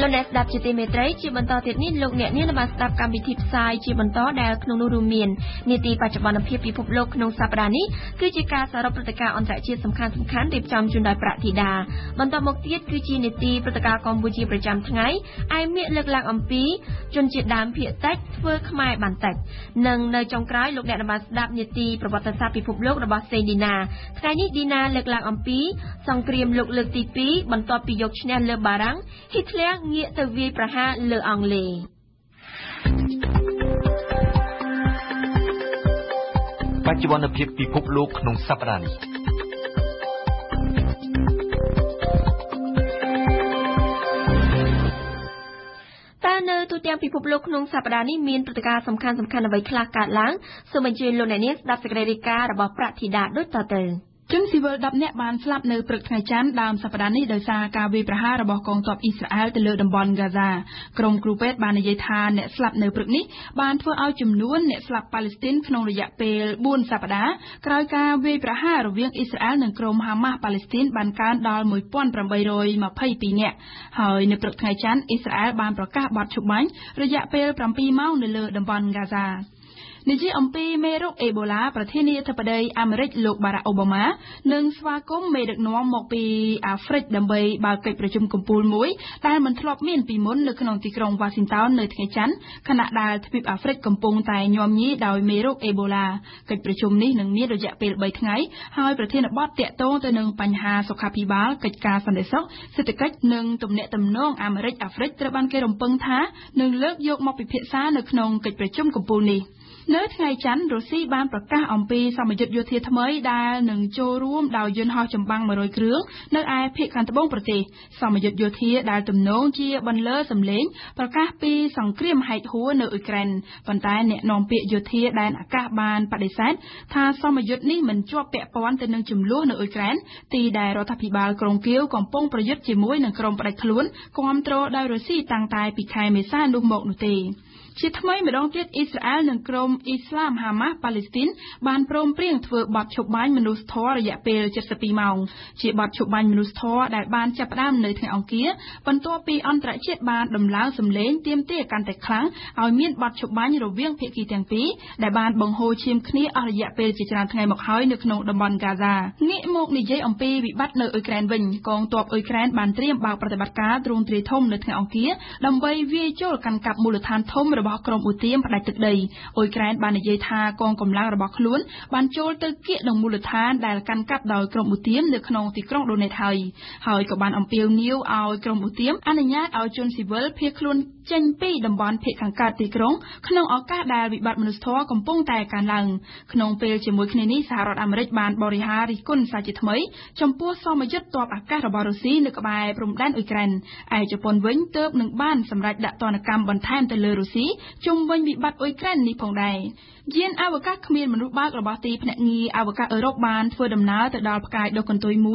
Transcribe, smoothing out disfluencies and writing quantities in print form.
លោកអ្នកស្ដាប់ជាទីមេត្រីជាបន្តទៀតនេះលោកអ្នកនាងបានស្ដាប់កម្មវិធីផ្សាយជាបន្តដែលក្នុងនោះរួមមាននីតិបច្ចុប្បន្នភាពពិភពលោកក្នុងសប្តាហ៍នេះគឺជាការសរុបព្រឹត្តិការណ៍អន្តរជាតិសំខាន់ៗរៀបចំជូនដោយប្រាក់ធីតាបន្តមកទៀតគឺជានីតិព្រឹត្តិការណ៍កម្ពុជាប្រចាំថ្ងៃឯមាសលើកឡើងអំពីជនជាតិដើមភាគតិចធ្វើខ្មែរបានតិចនិងនៅចុងក្រោយលោកអ្នកបានស្ដាប់នីតិប្រវត្តិសាស្ត្រពិភពលោករបស់សេងឌីណាថ្ងៃនេះឌីណាលើកឡើងអំពីសង្គ្រាមលោកលើកទី2បន្ទាប់ពីយកឈ្នះលើបារាំងហ៊ីតលែរងាកទៅវាយប្រហារលើអង់គ្លេសបច្ចុប្បន្នភាពពិភពលោកក្នុងសប្តាហ៍នេះនៅទូទាំងពិភពលោកក្នុងសប្តាហ៍នេះមានព្រឹត្តិការណ៍សំខាន់ៗអ្វីខ្លះកើតឡើងសូមអញ្ជើញលោកអ្នកនាងស្ដាប់សេចក្តីរាយការណ៍របស់ប្រាក់ធីតាដូចតទៅជនស៊ីវិល10នាក់បានស្លាប់នៅព្រឹកថ្ងៃច័ន្ទដើមសប្តាហ៍នេះដោយសារការវាយប្រហាររបស់កងទ័ពអ៊ីស្រាអែលទៅលើតំបន់ហ្គាហ្សាក្រុមគ្រូពេទ្យបាននិយាយថាអ្នកស្លាប់នៅព្រឹកនេះបានធ្វើឲ្យចំនួនអ្នកស្លាប់ប៉ាឡេស្ទីនក្នុងរយៈពេល4សប្តាហ៍ក្រោយការវាយប្រហាររវាងអ៊ីស្រាអែលនិងក្រុមហាម៉ាស់ប៉ាឡេស្ទីនបានកើនដល់1822នាក់ហើយនៅព្រឹកថ្ងៃច័ន្ទអ៊ីស្រាអែលបានប្រកាសបទឈប់បាញ់រយៈពេល7ម៉ោងនៅលើតំបន់ហ្គាហ្សានិយាយអំពីមេរោគអេបូឡាប្រធានាធិបតីអាមេរិកលោកបារ៉ាក់អូបាម៉ានឹងស្វាគមន៍មេដឹកនាំមកពីអាហ្វ្រិកដើម្បីបើកកិច្ចប្រជុំកំពូលមួយដែលមិនធ្លាប់មានពីមុននៅក្នុងទីក្រុងវ៉ាស៊ីនតោននៅថ្ងៃច័ន្ទខណៈដែលទ្វីបអាហ្វ្រិកកំពុងតែញាំញីដោយមេរោគអេបូឡាកិច្ចប្រជុំនេះនឹងមានរយៈពេល3ថ្ងៃហើយប្រធានបទទាក់ទងទៅនឹងបញ្ហាសុខាភិបាលកិច្ចការសន្តិសុខសេដ្ឋកិច្ចនិងទំនាក់ទំនងអាមេរិកអាហ្វ្រិកត្រូវបានគេរំពឹងថានឹងលើកយកមកពិភាក្សានៅក្នុងកិច្ចប្រជុំកំពូលនេះនៅថ្ងៃច័ន្ទរុស្ស៊ីបានប្រកាសអំពីសម្ពយុទ្ធយោធាថ្មីដែលនឹងចូលរួមដោយយន្តហោះចម្បាំង100គ្រឿងនៅឯភាគខាងត្បូងប្រទេសសម្ពយុទ្ធយោធាដែលទំនងជាបន្លឺសម្លេងប្រកាសពីសង្គ្រាមហែកហួរនៅអ៊ុយក្រែនប៉ុន្តែអ្នកនាំពាក្យយោធាដែនអាកាសបានបដិសេធថាសម្ពយុទ្ធនេះមិនជាប់ពាក់ព័ន្ធទៅនឹងចំនួននៅអ៊ុយក្រែនទីដែលរដ្ឋាភិបាលក្រុងគៀវកំពុងប្រយុទ្ធជាមួយនឹងក្រុមផ្ដាច់ខ្លួនគាំទ្រដោយរុស្ស៊ីតាំងតែពីខែមេសានោះមកនោះទេជាថ្មីម្ដងទៀតអ៊ីស្រាអែលនិងក្រុមអ៊ីស្លាមហាម៉ាស់ប៉ាឡេស្ទីនបានព្រមព្រៀងធ្វើបទឈប់បាញ់មនុស្សធម៌រយៈពេល72ម៉ោងជាបទឈប់បាញ់មនុស្សធម៌ដែលបានចាប់ផ្ដើមនៅថ្ងៃអង្គារបន្ទាប់ពីអន្តរជាតិបានដំឡើងសម្លេងទាមទារកាន់តែខ្លាំងឲ្យមានបទឈប់បាញ់រវាងភាគីទាំងពីរដែលបានបង្ហូរឈាមគ្នាអស់រយៈពេលជាច្រើនថ្ងៃមកហើយនៅក្នុងតំបន់ហ្គាហ្សាងាកមកនិយាយអំពីវិបត្តិនៅអ៊ុយក្រែនវិញកងទ័ពអ៊ុយក្រែនបានត្រៀមបើកប្រតិបត្តិការទ្រង់ទ្រាយធំនៅថ្ងៃអង្គារដើម្បីវាយចូលកាន់កាប់មូលដ្ឋានធំរបស់ក្រុមឧទាមផ្ដាច់ទឹកដីអ៊ុយក្រែនបាននិយាយថាកងកម្លាំងរបស់ខ្លួនបានចូលទៅគៀកនឹងមូលដ្ឋានដែលកាន់កាប់ដោយក្រុមឧទាមនៅក្នុងទីក្រុងដូនេតហើយក៏បានអំពាវនាវឲ្យក្រុមឧទាមអនុញ្ញាតឲ្យជនស៊ីវិលភៀសខ្លួនចេញពីតំបន់ភាគខាងកើតទីក្រុងក្នុងឱកាសដែលវិបត្តិមនុស្សធម៌កំពុងតែកើនឡើងក្នុងពេលជាមួយគ្នានេះសហរដ្ឋអាមេរិកបានបរិហាររិះគន់សារជាថ្មីចំពោះសមយុទ្ធទ័ពអាកាសរបស់រុស្ស៊ីនៅក្បែរព្រំដែនអ៊ុយក្រែនឯជប៉ុនវិញទើបនឹងបានសម្រេចដាក់ទណ្ឌកម្មបន្ថែមទៅលើរុស្ស៊ីជុំវិញវិបត្តិអ៊ុយក្រែននេះផងដែរយានអវកាសគ្មានមនុស្សបើករបស់ទីភ្នាក់ងារអវកាសអឺរ៉ុបបានធ្វើដំណើរទៅដល់ផ្កាយដុសកន្ទុយមួយ